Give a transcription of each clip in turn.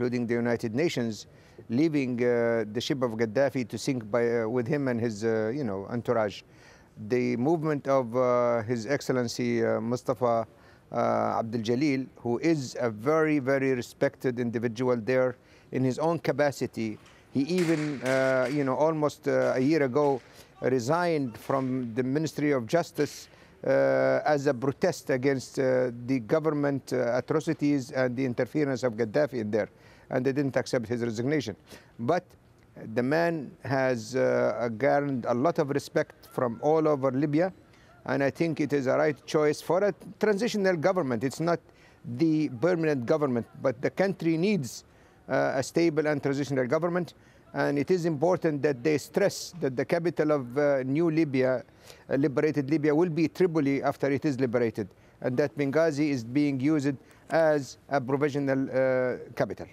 including the United Nations, leaving the ship of Gaddafi to sink with him and his entourage. The movement of His Excellency Mustafa Abdul Jalil, who is a very, very respected individual there in his own capacity. He even, almost a year ago, resigned from the Ministry of Justice as a protest against the government atrocities and the interference of Gaddafi in there, and they didn't accept his resignation. But the man has garnered a lot of respect from all over Libya, and I think it is a right choice for a transitional government. It's not the permanent government, but the country needs a stable and transitional government, and it is important that they stress that the capital of new Libya, liberated Libya, will be Tripoli after it is liberated, and that Benghazi is being used as a provisional capital.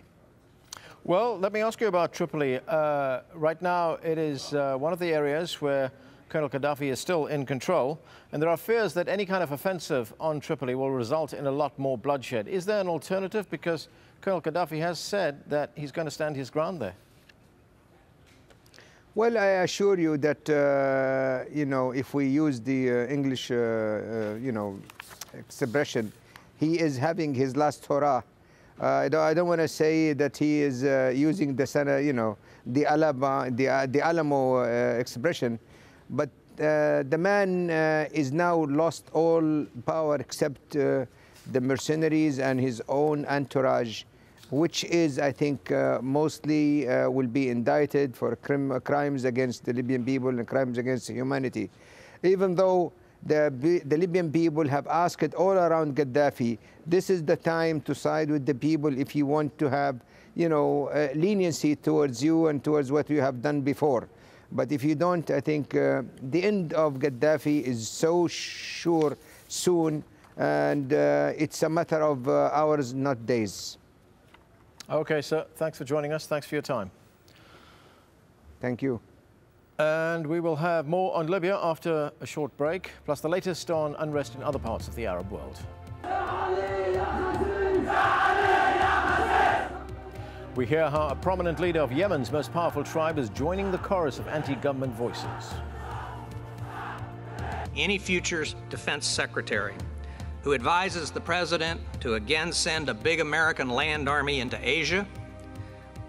Well, let me ask you about Tripoli. Right now, it is one of the areas where Colonel Gaddafi is still in control, and there are fears that any kind of offensive on Tripoli will result in a lot more bloodshed. Is there an alternative? Because Colonel Gaddafi has said that he's going to stand his ground there. Well, I assure you that, if we use the English, expression, he is having his last hurrah. I don't want to say that he is using the Alamo expression, but the man is now lost all power except the mercenaries and his own entourage, which is, I think, mostly will be indicted for crimes against the Libyan people and crimes against humanity. Even though the Libyan people have asked all around Gaddafi, this is the time to side with the people if you want to have, leniency towards you and towards what you have done before. But if you don't, I think the end of Gaddafi is so sure soon, and it's a matter of hours, not days. Okay, sir. Thanks for joining us. Thanks for your time. Thank you. And we will have more on Libya after a short break, plus the latest on unrest in other parts of the Arab world. We hear how a prominent leader of Yemen's most powerful tribe is joining the chorus of anti-government voices. Any future defense secretary who advises the president to again send a big American land army into Asia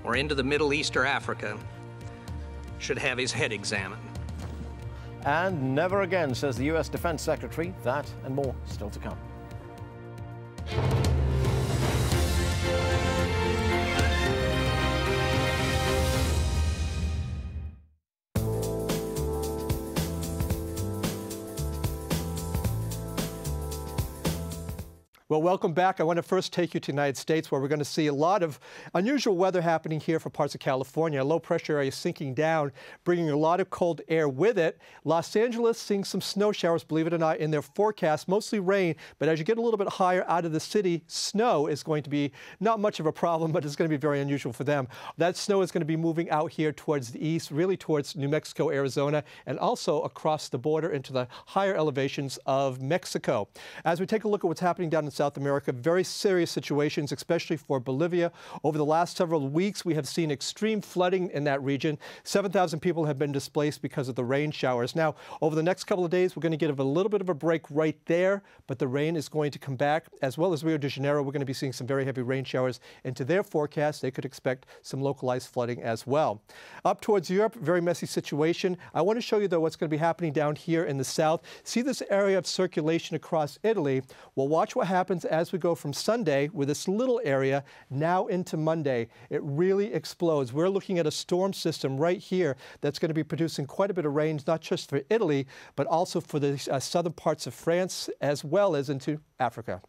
or into the Middle East or Africa should have his head examined. And never again, says the U.S. Defense Secretary. That and more still to come. Well, welcome back. I want to first take you to the United States, where we're going to see a lot of unusual weather happening here for parts of California. A low pressure area sinking down, bringing a lot of cold air with it. Los Angeles seeing some snow showers, believe it or not, in their forecast, mostly rain. But as you get a little bit higher out of the city, snow is going to be not much of a problem, but it's going to be very unusual for them. That snow is going to be moving out here towards the east, really towards New Mexico, Arizona, and also across the border into the higher elevations of Mexico. As we take a look at what's happening down in South America, very serious situations, especially for Bolivia. Over the last several weeks, we have seen extreme flooding in that region. 7,000 people have been displaced because of the rain showers. Now, over the next couple of days, we're going to get a little bit of a break right there, but the rain is going to come back. As well as Rio de Janeiro, we're going to be seeing some very heavy rain showers. Into their forecast, they could expect some localized flooding as well. Up towards Europe, very messy situation. I want to show you, though, what's going to be happening down here in the south. See this area of circulation across Italy? Well, watch what happens as we go from Sunday with this little area now into Monday. It really explodes. We're looking at a storm system right here that's going to be producing quite a bit of rain, not just for Italy, but also for the southern parts of France, as well as into Africa.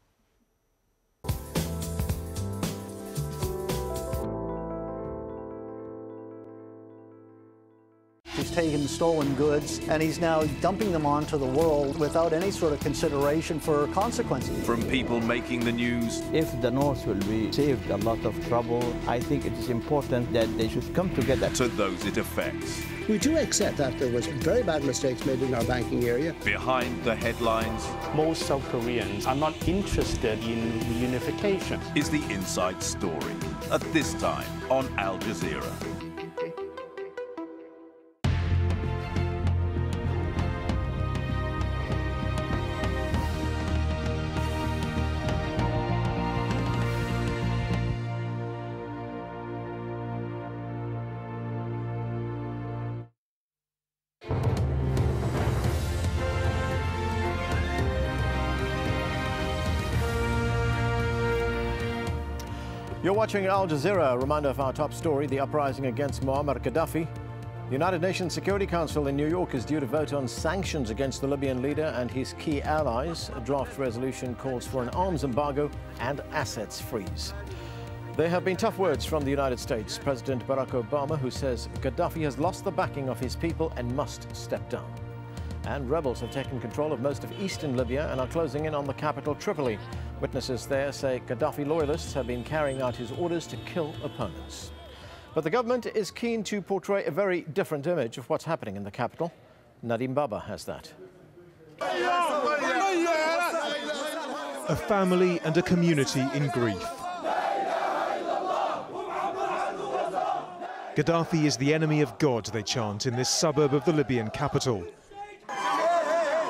He's taken stolen goods and he's now dumping them onto the world without any sort of consideration for consequences. From people making the news. If the North will be saved a lot of trouble, I think it is important that they should come together. To those it affects. We do accept that there was very bad mistakes made in our banking area. Behind the headlines. Most South Koreans are not interested in reunification. Is the inside story. At this time on Al Jazeera. You're watching Al Jazeera. A reminder of our top story, the uprising against Muammar Gaddafi. The United Nations Security Council in New York is due to vote on sanctions against the Libyan leader and his key allies. A draft resolution calls for an arms embargo and assets freeze. There have been tough words from the United States. President Barack Obama, who says Gaddafi has lost the backing of his people and must step down. And rebels have taken control of most of eastern Libya and are closing in on the capital, Tripoli. Witnesses there say Gaddafi loyalists have been carrying out his orders to kill opponents. But the government is keen to portray a very different image of what's happening in the capital. Nadim Baba has that. A family and a community in grief. Gaddafi is the enemy of God, they chant in this suburb of the Libyan capital.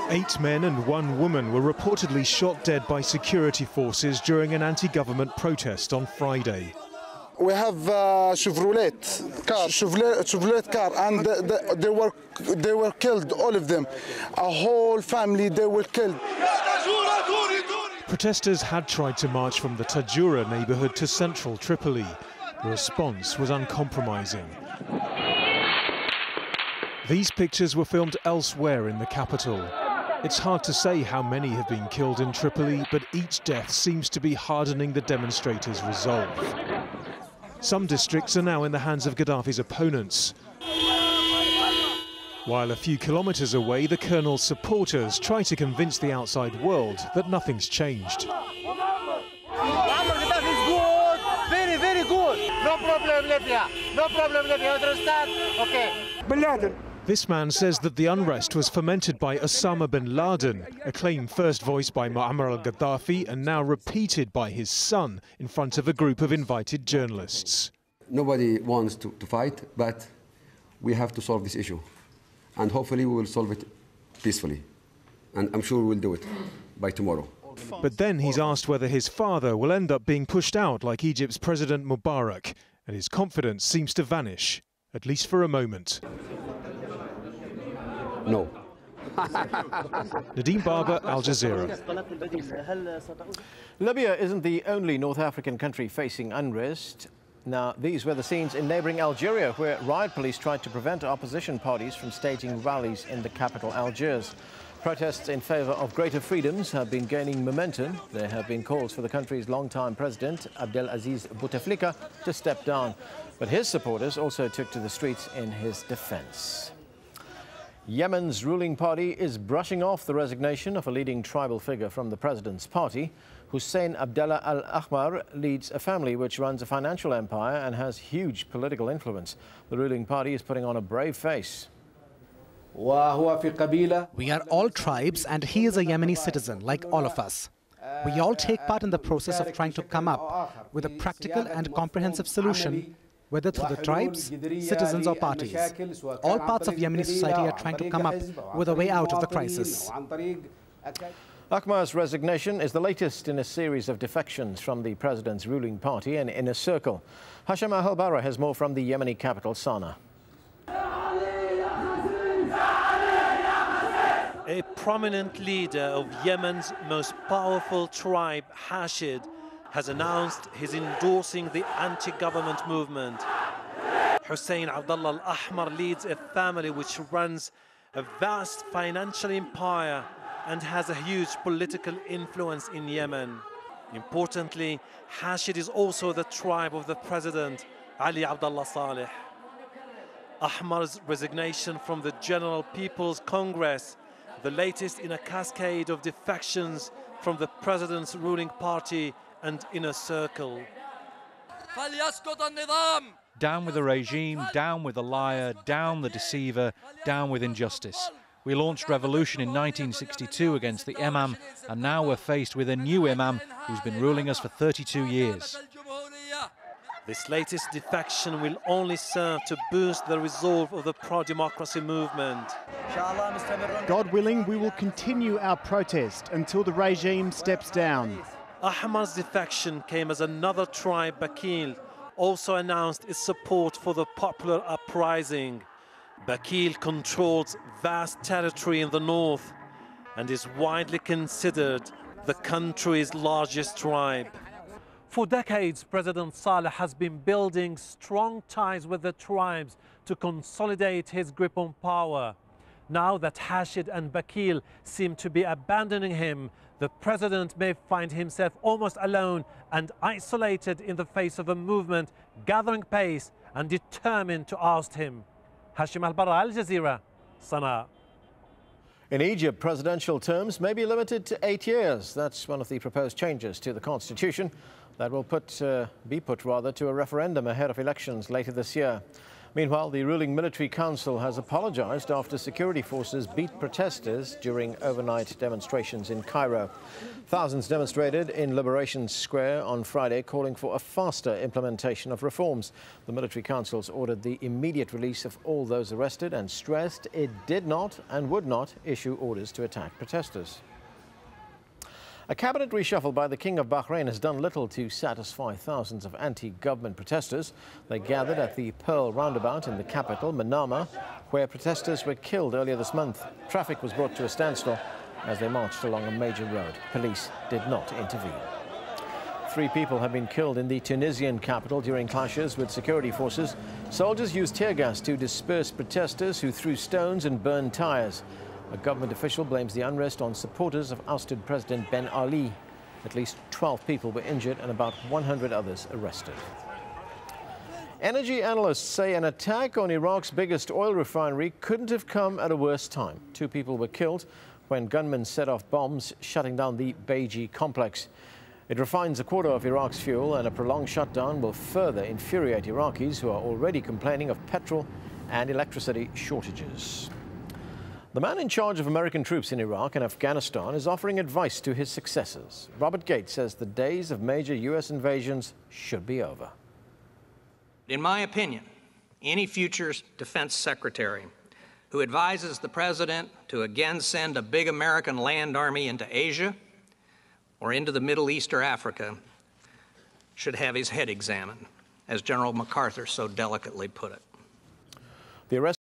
8 men and 1 woman were reportedly shot dead by security forces during an anti-government protest on Friday. We have Chevrolet car, and they were killed, all of them. A whole family, they were killed. Protesters had tried to march from the Tajura neighborhood to central Tripoli. The response was uncompromising. These pictures were filmed elsewhere in the capital. It's hard to say how many have been killed in Tripoli, but each death seems to be hardening the demonstrators' resolve. Some districts are now in the hands of Gaddafi's opponents. While a few kilometers away, the colonel's supporters try to convince the outside world that nothing's changed. Very, very good. No problem, Libya. No problem, Libya. Understand? Okay. This man says that the unrest was fomented by Osama bin Laden, a claim first voiced by Muammar al-Gaddafi and now repeated by his son in front of a group of invited journalists. Nobody wants to fight, but we have to solve this issue. And hopefully we will solve it peacefully. And I'm sure we'll do it by tomorrow. But then he's asked whether his father will end up being pushed out like Egypt's President Mubarak, and his confidence seems to vanish, at least for a moment. No. Nadim Baba, Al Jazeera. Libya isn't the only North African country facing unrest. Now, these were the scenes in neighbouring Algeria, where riot police tried to prevent opposition parties from staging rallies in the capital, Algiers. Protests in favour of greater freedoms have been gaining momentum. There have been calls for the country's longtime president, Abdelaziz Bouteflika, to step down. But his supporters also took to the streets in his defence. Yemen's ruling party is brushing off the resignation of a leading tribal figure from the president's party. Hussein Abdallah al-Ahmar leads a family which runs a financial empire and has huge political influence. The ruling party is putting on a brave face. We are all tribes and he is a Yemeni citizen like all of us. We all take part in the process of trying to come up with a practical and comprehensive solution, whether through the tribes, citizens or parties. All parts of Yemeni society are trying to come up with a way out of the crisis. Ahmar's resignation is the latest in a series of defections from the president's ruling party and inner circle. Hashim Al-Bara has more from the Yemeni capital, Sana'a. A prominent leader of Yemen's most powerful tribe, Hashid, has announced he's endorsing the anti-government movement. Hussein Abdallah al-Ahmar leads a family which runs a vast financial empire and has a huge political influence in Yemen. Importantly, Hashid is also the tribe of the president, Ali Abdullah Saleh. Ahmar's resignation from the General People's Congress, the latest in a cascade of defections from the president's ruling party and inner circle. Down with the regime, down with the liar, down the deceiver, down with injustice. We launched revolution in 1962 against the Imam, and now we're faced with a new Imam who's been ruling us for 32 years. This latest defection will only serve to boost the resolve of the pro-democracy movement. God willing, we will continue our protest until the regime steps down. Ahmar's defection came as another tribe, Bakil, also announced its support for the popular uprising. Bakil controls vast territory in the north and is widely considered the country's largest tribe. For decades, President Saleh has been building strong ties with the tribes to consolidate his grip on power. Now that Hashid and Bakil seem to be abandoning him, the president may find himself almost alone and isolated in the face of a movement gathering pace and determined to oust him. Hashim Al-Barra, AlJazeera, Sana'a. In Egypt, presidential terms may be limited to 8 years. That's one of the proposed changes to the constitution that will be put to a referendum ahead of elections later this year. Meanwhile, the ruling military council has apologized after security forces beat protesters during overnight demonstrations in Cairo. Thousands demonstrated in Liberation Square on Friday, calling for a faster implementation of reforms. The military councils ordered the immediate release of all those arrested and stressed it did not and would not issue orders to attack protesters. A cabinet reshuffle by the King of Bahrain has done little to satisfy thousands of anti-government protesters. They gathered at the Pearl Roundabout in the capital, Manama, where protesters were killed earlier this month. Traffic was brought to a standstill as they marched along a major road. Police did not intervene. 3 people have been killed in the Tunisian capital during clashes with security forces. Soldiers used tear gas to disperse protesters who threw stones and burned tires. A government official blames the unrest on supporters of ousted President Ben Ali. At least 12 people were injured and about 100 others arrested. Energy analysts say an attack on Iraq's biggest oil refinery couldn't have come at a worse time. 2 people were killed when gunmen set off bombs, shutting down the Beiji complex. It refines a quarter of Iraq's fuel, and a prolonged shutdown will further infuriate Iraqis who are already complaining of petrol and electricity shortages. The man in charge of American troops in Iraq and Afghanistan is offering advice to his successors. Robert Gates says the days of major U.S. invasions should be over. In my opinion, any future defense secretary who advises the president to again send a big American land army into Asia or into the Middle East or Africa should have his head examined, as General MacArthur so delicately put it. The arrest